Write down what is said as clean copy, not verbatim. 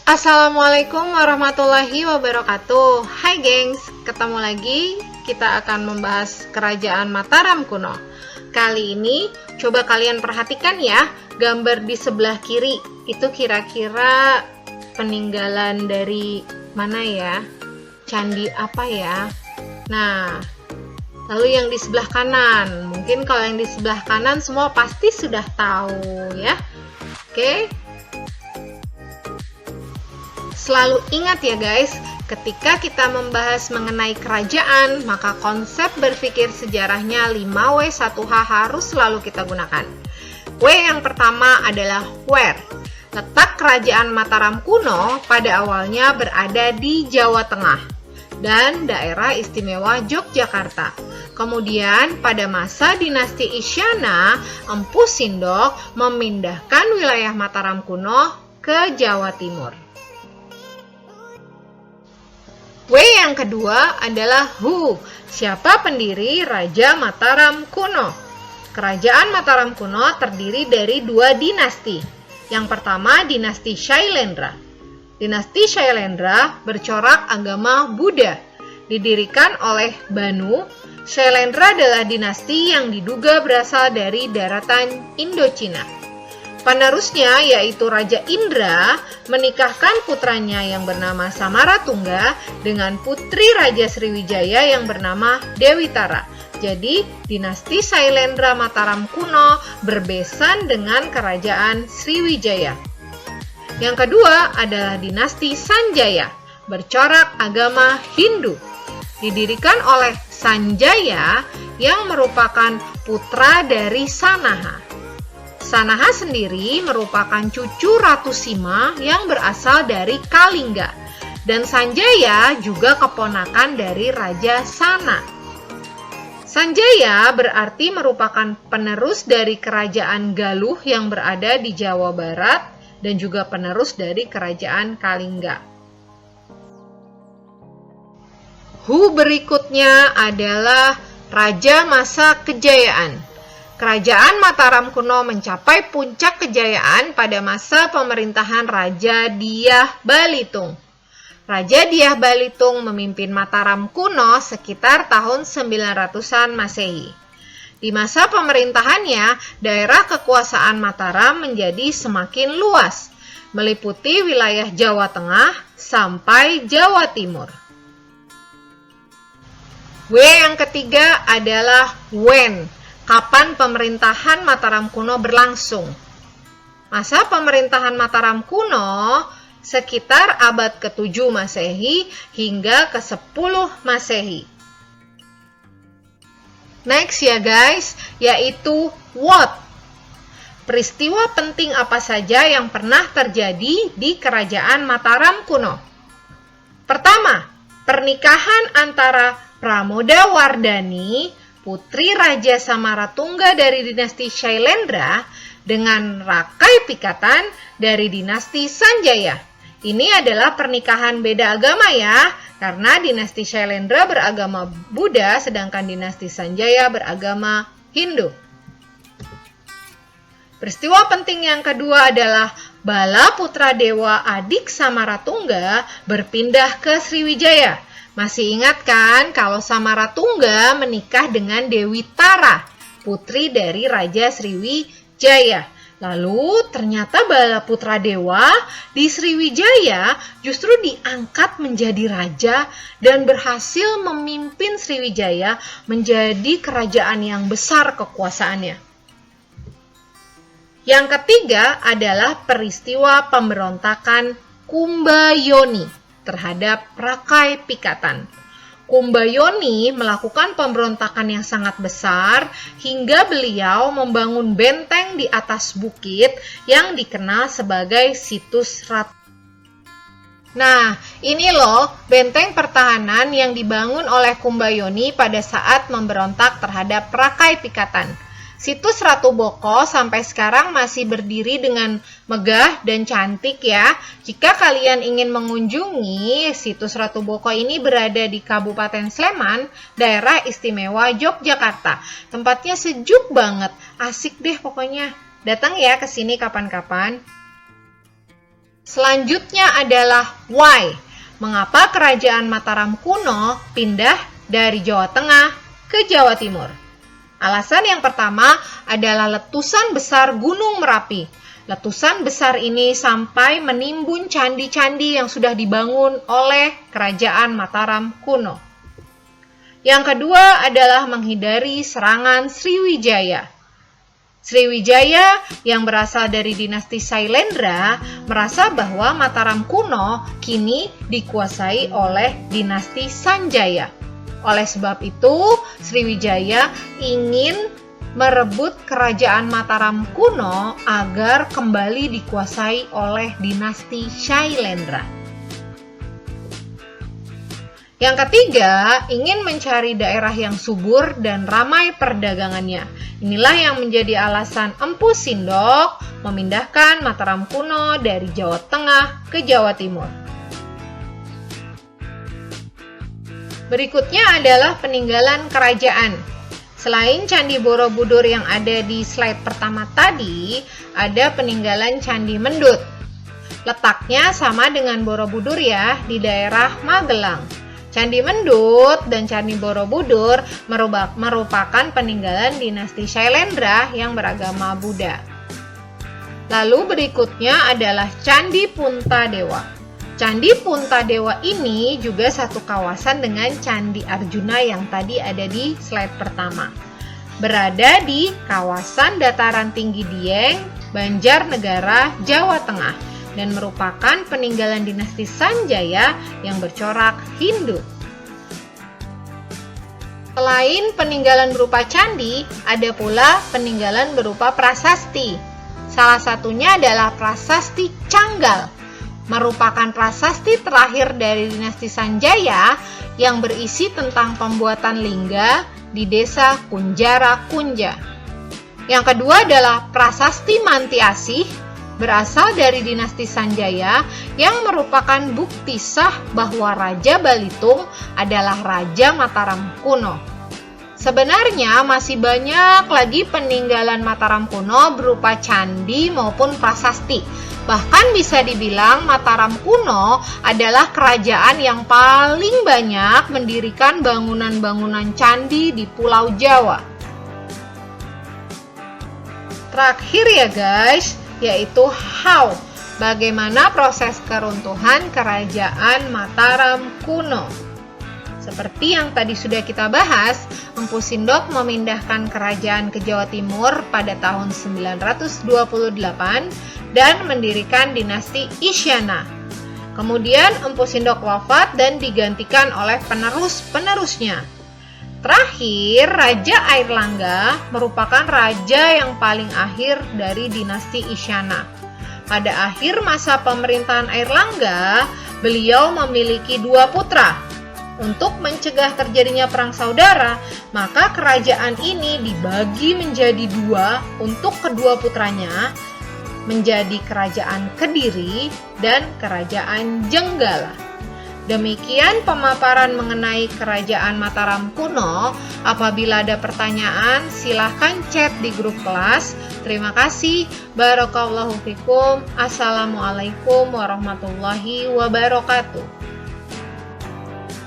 Assalamualaikum warahmatullahi wabarakatuh. Hai gengs, ketemu lagi. Kita akan membahas kerajaan Mataram kuno. Kali ini coba kalian perhatikan ya, gambar di sebelah kiri itu kira-kira peninggalan dari mana ya? Candi apa ya? Nah, lalu yang di sebelah kanan, mungkin kalau yang di sebelah kanan semua pasti sudah tahu ya. Oke. Selalu ingat ya guys, ketika kita membahas mengenai kerajaan, maka konsep berpikir sejarahnya 5W1H harus selalu kita gunakan. W yang pertama adalah where. Letak kerajaan Mataram kuno pada awalnya berada di Jawa Tengah dan daerah istimewa Yogyakarta. Kemudian pada masa dinasti Isyana, Empu Sindok memindahkan wilayah Mataram kuno ke Jawa Timur. W yang kedua adalah who. Siapa pendiri Raja Mataram kuno? Kerajaan Mataram kuno terdiri dari dua dinasti. Yang pertama dinasti Shailendra. Dinasti Shailendra bercorak agama Buddha. Didirikan oleh Banu. Shailendra adalah dinasti yang diduga berasal dari daratan Indochina. Penerusnya yaitu Raja Indra menikahkan putranya yang bernama Samaratungga dengan putri Raja Sriwijaya yang bernama Dewi Tara. Jadi dinasti Shailendra Mataram kuno berbesan dengan kerajaan Sriwijaya. Yang kedua adalah dinasti Sanjaya, bercorak agama Hindu. Didirikan oleh Sanjaya yang merupakan putra dari Sanaha. Sanaha sendiri merupakan cucu Ratu Sima yang berasal dari Kalingga, dan Sanjaya juga keponakan dari Raja Sana. Sanjaya berarti merupakan penerus dari kerajaan Galuh yang berada di Jawa Barat dan juga penerus dari kerajaan Kalingga. Who berikutnya adalah Raja Masa Kejayaan. Kerajaan Mataram kuno mencapai puncak kejayaan pada masa pemerintahan Raja Dyah Balitung. Raja Dyah Balitung memimpin Mataram kuno sekitar tahun 900-an Masehi. Di masa pemerintahannya, daerah kekuasaan Mataram menjadi semakin luas, meliputi wilayah Jawa Tengah sampai Jawa Timur. W yang ketiga adalah when. Kapan pemerintahan Mataram kuno berlangsung? Masa pemerintahan Mataram kuno sekitar abad ke-7 Masehi hingga ke-10 Masehi. Next ya guys, yaitu what. Peristiwa penting apa saja yang pernah terjadi di kerajaan Mataram kuno? Pertama, pernikahan antara Pramodawardhani, putri Raja Samaratungga dari dinasti Shailendra dengan Rakai Pikatan dari dinasti Sanjaya. Ini adalah pernikahan beda agama ya, karena dinasti Shailendra beragama Buddha sedangkan dinasti Sanjaya beragama Hindu. Peristiwa penting yang kedua adalah Bala putra dewa adik Samaratungga berpindah ke Sriwijaya. Masih ingat kan kalau Samaratungga menikah dengan Dewi Tara, putri dari Raja Sriwijaya. Lalu ternyata Bala putra dewa di Sriwijaya justru diangkat menjadi raja dan berhasil memimpin Sriwijaya menjadi kerajaan yang besar kekuasaannya. Yang ketiga adalah peristiwa pemberontakan Kumbayoni terhadap Rakai Pikatan. Kumbayoni melakukan pemberontakan yang sangat besar hingga beliau membangun benteng di atas bukit yang dikenal sebagai situs Ratu. Nah, ini loh benteng pertahanan yang dibangun oleh Kumbayoni pada saat memberontak terhadap Rakai Pikatan. Situs Ratu Boko sampai sekarang masih berdiri dengan megah dan cantik ya. Jika kalian ingin mengunjungi situs Ratu Boko ini berada di Kabupaten Sleman, daerah istimewa Yogyakarta. Tempatnya sejuk banget, asik deh pokoknya. Datang ya ke sini kapan-kapan. Selanjutnya adalah why. Mengapa kerajaan Mataram kuno pindah dari Jawa Tengah ke Jawa Timur? Alasan yang pertama adalah letusan besar Gunung Merapi. Letusan besar ini sampai menimbun candi-candi yang sudah dibangun oleh kerajaan Mataram kuno. Yang kedua adalah menghindari serangan Sriwijaya. Sriwijaya yang berasal dari dinasti Sailendra merasa bahwa Mataram kuno kini dikuasai oleh dinasti Sanjaya. Oleh sebab itu, Sriwijaya ingin merebut kerajaan Mataram kuno agar kembali dikuasai oleh dinasti Sailendra. Yang ketiga, ingin mencari daerah yang subur dan ramai perdagangannya. Inilah yang menjadi alasan Empu Sindok memindahkan Mataram kuno dari Jawa Tengah ke Jawa Timur. Berikutnya adalah peninggalan kerajaan. Selain Candi Borobudur yang ada di slide pertama tadi, ada peninggalan Candi Mendut. Letaknya sama dengan Borobudur ya, di daerah Magelang. Candi Mendut dan Candi Borobudur merupakan peninggalan dinasti Sailendra yang beragama Buddha. Lalu berikutnya adalah Candi Puntadewa. Candi Puntadewa ini juga satu kawasan dengan Candi Arjuna yang tadi ada di slide pertama. Berada di kawasan dataran tinggi Dieng, Banjarnegara, Jawa Tengah, dan merupakan peninggalan dinasti Sanjaya yang bercorak Hindu. Selain peninggalan berupa candi, ada pula peninggalan berupa prasasti. Salah satunya adalah prasasti Canggal, merupakan prasasti terakhir dari dinasti Sanjaya yang berisi tentang pembuatan lingga di desa Kunjara Kunja. Yang kedua adalah prasasti Mantiasih, berasal dari dinasti Sanjaya yang merupakan bukti sah bahwa Raja Balitung adalah Raja Mataram kuno. Sebenarnya masih banyak lagi peninggalan Mataram kuno berupa candi maupun prasasti. Bahkan bisa dibilang Mataram kuno adalah kerajaan yang paling banyak mendirikan bangunan-bangunan candi di Pulau Jawa. Terakhir ya guys, yaitu how, bagaimana proses keruntuhan kerajaan Mataram kuno. Seperti yang tadi sudah kita bahas, Empu Sindok memindahkan kerajaan ke Jawa Timur pada tahun 928 dan mendirikan dinasti Isyana. Kemudian Empu Sindok wafat dan digantikan oleh penerus-penerusnya. Terakhir, Raja Airlangga merupakan raja yang paling akhir dari dinasti Isyana. Pada akhir masa pemerintahan Airlangga, beliau memiliki 2 putra. Untuk mencegah terjadinya perang saudara, maka kerajaan ini dibagi menjadi 2 untuk kedua putranya, menjadi Kerajaan Kediri dan Kerajaan Jenggala. Demikian pemaparan mengenai kerajaan Mataram kuno. Apabila ada pertanyaan, silahkan chat di grup kelas. Terima kasih. Barakallahu fikum. Assalamualaikum warahmatullahi wabarakatuh.